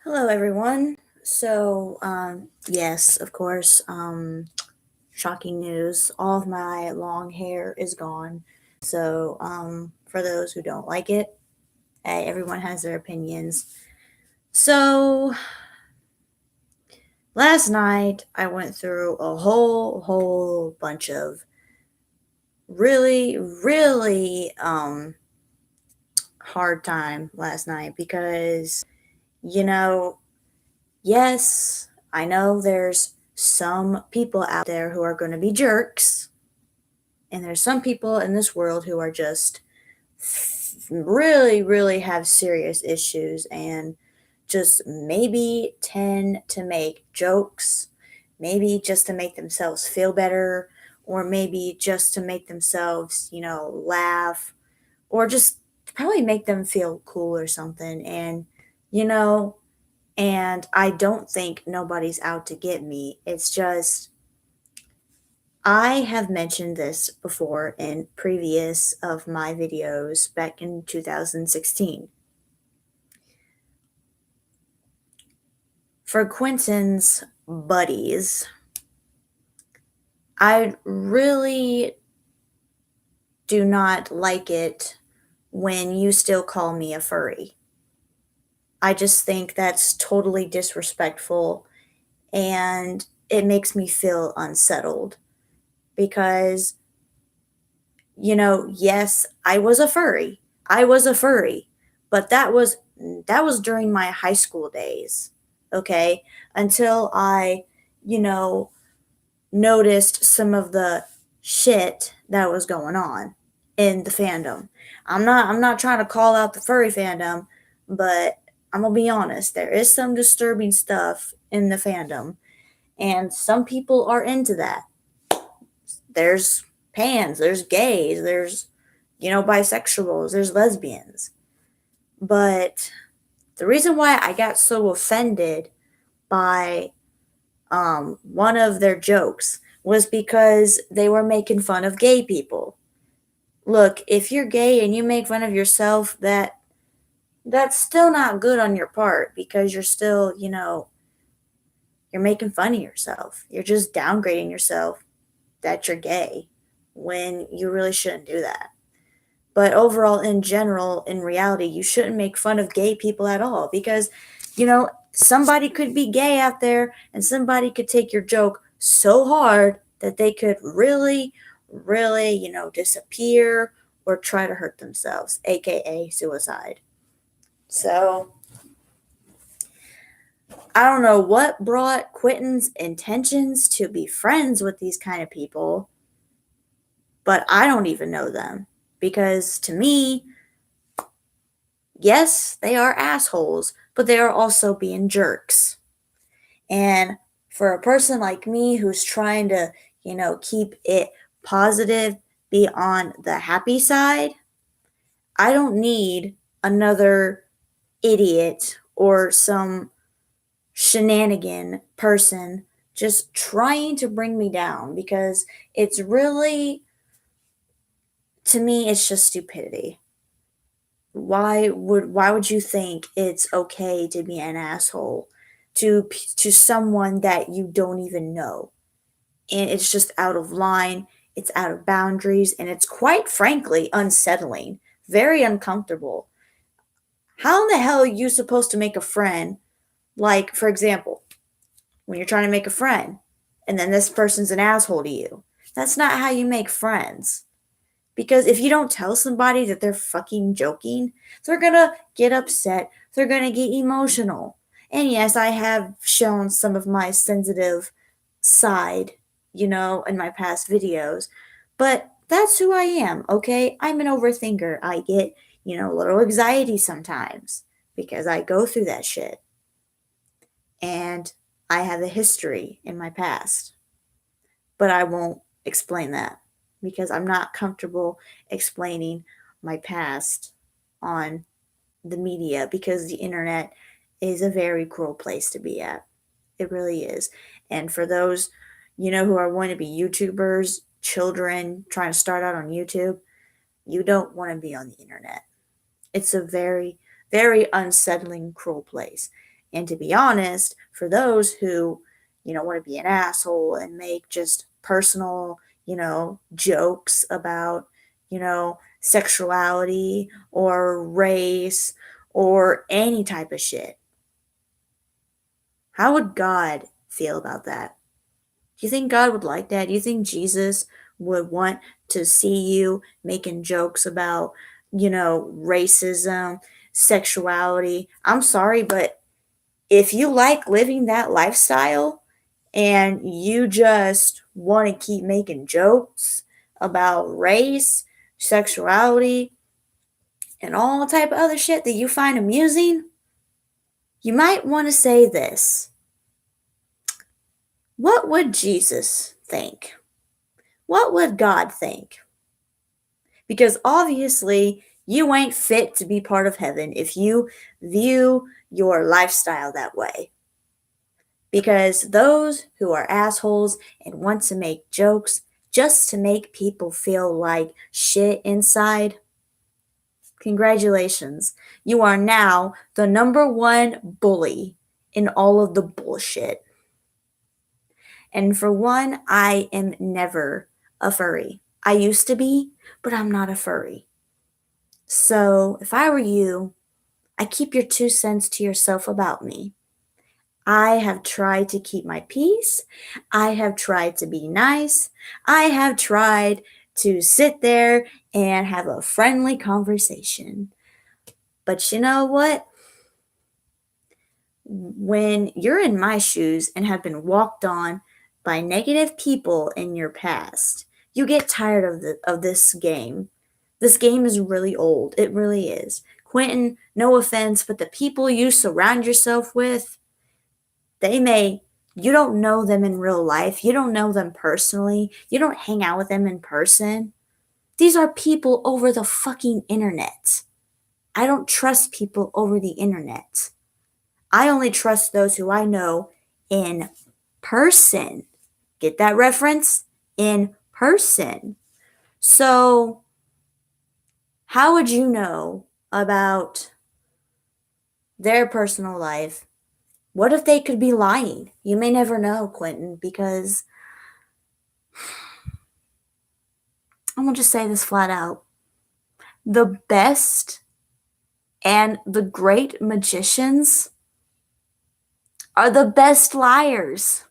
Hello, everyone. Yes, of course, shocking news. All of my long hair is gone. For those who don't like it, hey, everyone has their opinions. So, last night I went through a whole bunch of really hard time last night because, you know, yes, I know there's some people out there who are going to be jerks, and there's some people in this world who are just really have serious issues and just maybe tend to make jokes, maybe just to make themselves feel better, or maybe just to make themselves, laugh, or just probably make them feel cool or something. You know, and I don't think nobody's out to get me. It's just, I have mentioned this before in previous of my videos back in 2016. For Quentin's buddies, I really do not like it when you still call me a furry. I just think that's totally disrespectful and it makes me feel unsettled because yes, I was a furry. I was a furry, but that was during my high school days. Okay? Until I, you know, noticed some of the shit that was going on in the fandom. I'm not trying to call out the furry fandom, but I'm going to be honest, there is some disturbing stuff in the fandom and some people are into that. There's pans, there's gays, there's bisexuals, there's lesbians. But the reason why I got so offended by one of their jokes was because they were making fun of gay people. Look, if you're gay and you make fun of yourself, that's still not good on your part because you're still, you're making fun of yourself. You're just downgrading yourself that you're gay when you really shouldn't do that. But overall, in general, in reality, you shouldn't make fun of gay people at all because, somebody could be gay out there and somebody could take your joke so hard that they could really, disappear or try to hurt themselves, aka suicide. So, I don't know what brought Quentin's intentions to be friends with these kind of people, but I don't even know them because to me, yes, they are assholes, but they are also being jerks. And for a person like me who's trying to, keep it positive, be on the happy side, I don't need another idiot or some shenanigan person just trying to bring me down because it's really, to me, it's just stupidity. Why would you think it's okay to be an asshole to someone that you don't even know? And it's just out of line, it's out of boundaries, and it's quite frankly unsettling, very uncomfortable. How in the hell are you supposed to make a friend? Like, for example, when you're trying to make a friend and then this person's an asshole to you. That's not how you make friends. Because if you don't tell somebody that they're fucking joking, they're gonna get upset. They're gonna get emotional. And yes, I have shown some of my sensitive side, in my past videos. But that's who I am, okay? I'm an overthinker. I get, a little anxiety sometimes because I go through that shit. And I have a history in my past. But I won't explain that because I'm not comfortable explaining my past on the media because the internet is a very cruel place to be at. It really is. And for those, who are wanting to be YouTubers, children trying to start out on YouTube, you don't want to be on the internet. It's a very, very unsettling, cruel place. And to be honest, for those who, want to be an asshole and make just personal, jokes about, sexuality or race or any type of shit, how would God feel about that? Do you think God would like that? Do you think Jesus would want to see you making jokes about, racism, sexuality? I'm sorry, but if you like living that lifestyle and you just want to keep making jokes about race, sexuality, and all type of other shit that you find amusing, you might want to say this. What would Jesus think? What would God think? Because obviously, you ain't fit to be part of heaven if you view your lifestyle that way. Because those who are assholes and want to make jokes just to make people feel like shit inside, congratulations. You are now the number one bully in all of the bullshit. And for one, I am never a furry. I used to be, but I'm not a furry. So if I were you, I keep your 2 cents to yourself about me. I have tried to keep my peace. I have tried to be nice. I have tried to sit there and have a friendly conversation. But you know what? When you're in my shoes and have been walked on by negative people in your past, you get tired of this game. This game is really old. It really is. Quentin, no offense, but the people you surround yourself with, you don't know them in real life. You don't know them personally. You don't hang out with them in person. These are people over the fucking internet. I don't trust people over the internet. I only trust those who I know in person. Get that reference? In person. So, how would you know about their personal life? What if they could be lying? You may never know, Quentin, because I'm going to just say this flat out. The best and the great magicians are the best liars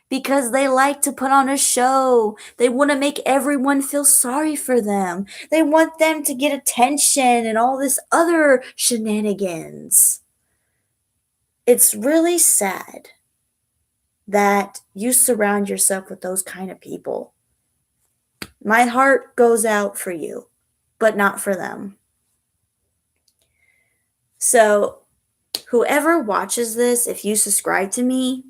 because they like to put on a show. They want to make everyone feel sorry for them. They want them to get attention and all this other shenanigans. It's really sad that you surround yourself with those kind of people. My heart goes out for you, but not for them. So, whoever watches this, if you subscribe to me,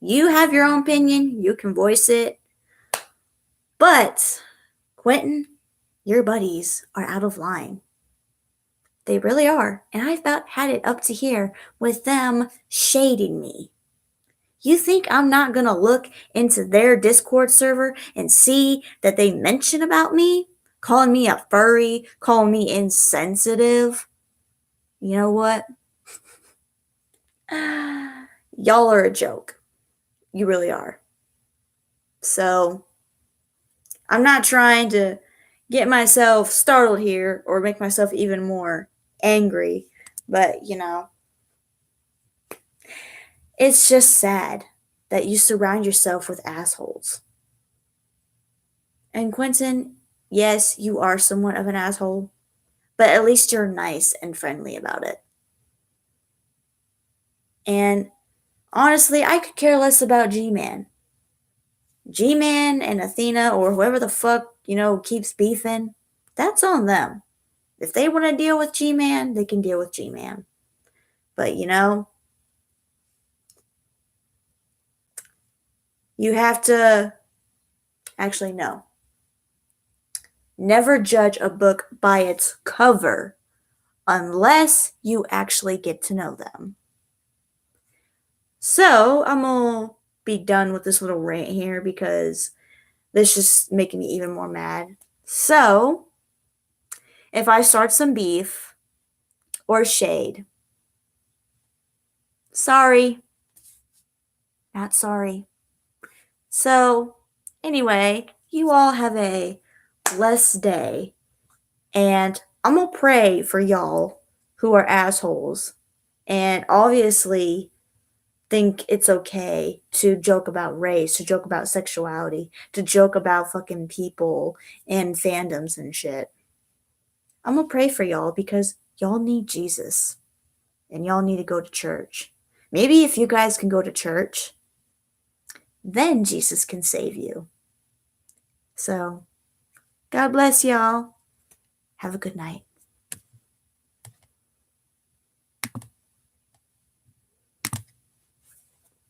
you have your own opinion. You can voice it. But, Quentin, your buddies are out of line. They really are. And I about had it up to here with them shading me. You think I'm not going to look into their Discord server and see that they mention about me? Calling me a furry, calling me insensitive? You know what? Y'all are a joke. You really are. So, I'm not trying to get myself startled here or make myself even more angry, but it's just sad that you surround yourself with assholes. And Quentin, yes, you are somewhat of an asshole, but at least you're nice and friendly about it. And honestly, I could care less about G-Man. G-Man and Athena or whoever the fuck, keeps beefing, that's on them. If they want to deal with G-Man, they can deal with G-Man. But, you have to, actually, no. Never judge a book by its cover unless you actually get to know them. So, I'm going to be done with this little rant here because this is making me even more mad. So, if I start some beef or shade, Sorry. Not sorry. So, anyway, you all have a blessed day. And I'm going to pray for y'all who are assholes and obviously think it's okay to joke about race, to joke about sexuality, to joke about fucking people and fandoms and shit. I'm going to pray for y'all because y'all need Jesus and y'all need to go to church. Maybe if you guys can go to church, then Jesus can save you. So, God bless y'all. Have a good night.